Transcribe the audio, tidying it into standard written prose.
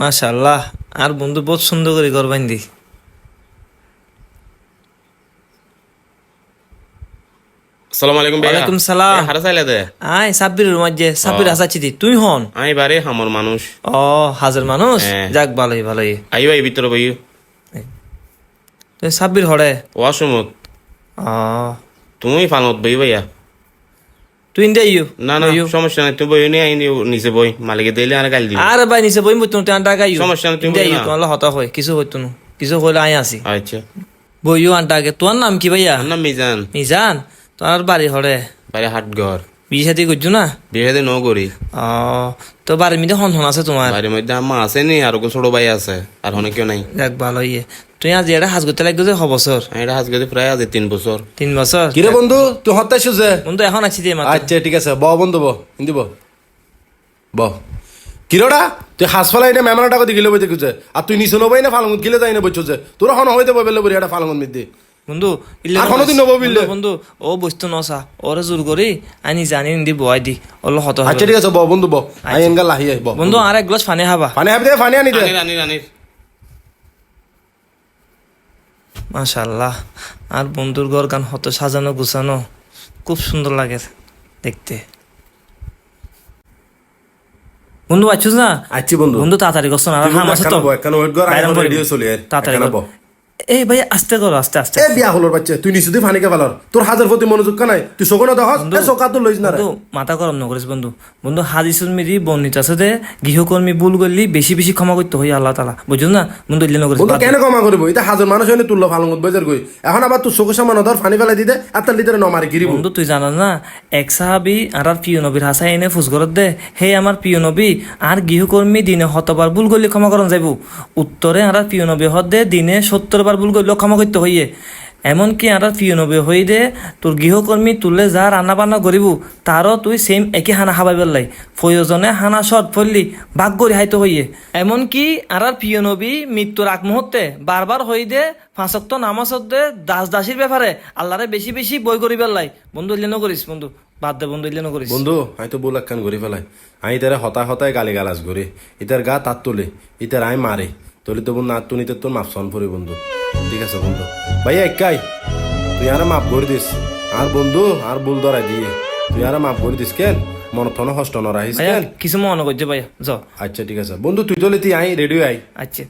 মাশাআল্লাহ, আর বন্ধু বহুত সুন্দর করে করবেন দি। আসসালামু আলাইকুম ভাইয়া। ওয়ালাইকুম সালাম। হারা চাইলে দে। আয় সাব্বির মাঝে সাব্বির আসাচ্ছি দি, তুই হন? আই বারে হামর মানুষ। ও হাজার মানুষ, হ্যাঁ। যাক ভালোই ভালোই। আইও এই ভিতরে বইও। তুই সাব্বির হরে? ওয়াসমত ও তুমি ফালমত বই ভাইয়া। তুই ইন্দে ইউ না না সমস্যা নাই, তুমি বই নি আই নিচে বই, মালিকে দিলে আর গাল দিবি। আর ভাই নিচে বই মতো টাকা ইউ সমস্যা নাই, তুমি ইন্দে বই ইউ না। তোমার হতা হয় কিছু হইতো না, কিছু হইলে আই আসি আচ্ছা। বইও আনটা আগে। তোমার নাম কি ভাইয়া? আমার নাম মিজান। মিজান, তোমার বাড়ি হরে? বাড়ি হাটঘর। বিয়ে শাদি করছো না? বিয়ে দে ন করি। ও তো বাড়ির মধ্যে হন হন আছে তোমার? বাড়ির মধ্যে আম্মা আছে নি, আর ছোট ভাই আছে, আর অনেক কেউ নাই। যাক ভালো ইয়ে। তুই আজ এটা হাজ করতে লাগবে যে বছর? এটা হাজ গেছে প্রায় আজ 3 বছর। 3 বছর? কিরে বন্ধু তুই হত্যাই সুজে? বন্ধু এখন আছি যে মাত্র। আচ্ছা ঠিক আছে, বন্ধু হিন্দি ব কিরোটা তুই হাস ফেলাই না মেমনা টাকা দিলে বইতে খুঁজে, আর তুই নিচে নবই না ফালঙ্গুত গিলে যাই না বইছ যে তোরা হন হইতে বইলে বলি এটা ফালঙ্গুত মিদ্দি বন্ধু ইল্লে আর কোনোদিন নবো বিল্লে? বন্ধু ও বস্তু নসা ওরে জোর করি আনি জানি দি বয় দি ওলো হত হবে। আচ্ছা ঠিক আছে বন্ধু আই এনগা লাহি আই বন্ধু আর এক গ্লাস পানি খাবা? পানি হাবি দে, পানি আনি দে। রানি রানি। মাশাআল্লাহ, আর বন্ধুর ঘর গান হত সাজানো গুছানো, খুব সুন্দর লাগে দেখতে। বন্ধু আছিস না? আচ্ছি বন্ধু। বন্ধু তাড়াতাড়ি করছো না, হাম আছে তো একখানা ওয়েট কর, বাইরাম আই করি। রেডিও চলি আর তাড়াতাড়ি একখানা কর। ব। এই ভাই আস্তে করো, আস্তে আস্তে। এ বিয়া হলোর বাচ্চা তুই নিচে দি ফানি কে ফেলার, তোর হাজার প্রতি মনোযোগ নাই, তুই শোকনো দহস এ শোকা তো লইস না রে। বন্ধু মাথা গরম নকরিস বন্ধু। বন্ধু হাদিসুল মিরি বর্ণিত আছে যে গৃহকর্মী ভুল করলি বেশি বেশি ক্ষমা করতে হয় আল্লাহ তাআলা, বুঝছো না বন্ধু? ইল্লে নকরিস। বন্ধু কেন ক্ষমা করবো, এটা হাজার মানুষ হয়নি তুললো ফালঙ্গুত বাজার কই, এখন আবার তোর চোখের সামনে ধর ফানি ফেলাই দিতে আর তার লিটারে নমারি গিরিব। বন্ধু তুই জানাস না এক সাহাবি আর প্রিয় নবীর হাসাই এনে ফুসগরত দে, হে আমার প্রিয় নবী আর গৃহকর্মী দিনে 100 বার ভুল করলে ক্ষমা করন যাইব? উত্তরে আর প্রিয় নবী হদ দে দিনে 70 বার ভুল করলেও ক্ষমা করতে হইয়ে। এমনকি আর প্রিয় নবী হই দে তোর গৃহকর্মী তুললে যা রান্না বান্না করিব তারও তুই সেম একই হানা খাবাই পেলাই, প্রয়োজনে হানা শর্ট পড়লি ভাগ করি হাইতে হইয়ে। এমনকি আর প্রিয় নবী মৃত্যুর আগ মুহূর্তে বারবার হই দে 5 ওয়াক্ত নামাজ দে দাস দাসির ব্যাপারে আল্লাহরে বেশি বেশি বই করি পেলাই। বন্ধু ইল্লে নকরিস বন্ধু, বাদ দে বন্ধু, ইল্লে নকরিস। বন্ধু হয়তো বল একখান ঘুরি ফেলাই, আমি তারা হতায় হতায় গালি গালাজ ঘুরি, ইতার গা তার তোলে, ইতার আই মারে তোলে তো বন্ধু, আর তুনিতে তোর মাপ সন পড়ি বন্ধু। ঠিক আছে বন্ধু, ভাইয়া একাই তুই আর মাপ করে দিস, আর বন্ধু আর ভুল ধরাই দিয়ে তুই আর মাপ করে দিস কেন, মন থন হষ্ট নরাহিস ভাইয়া কেন। কিছু মনে করছে ভাইয়া যাও। আচ্ছা ঠিক আছে বন্ধু, তুই চলে তুই আই রেডিও আই। আচ্ছা।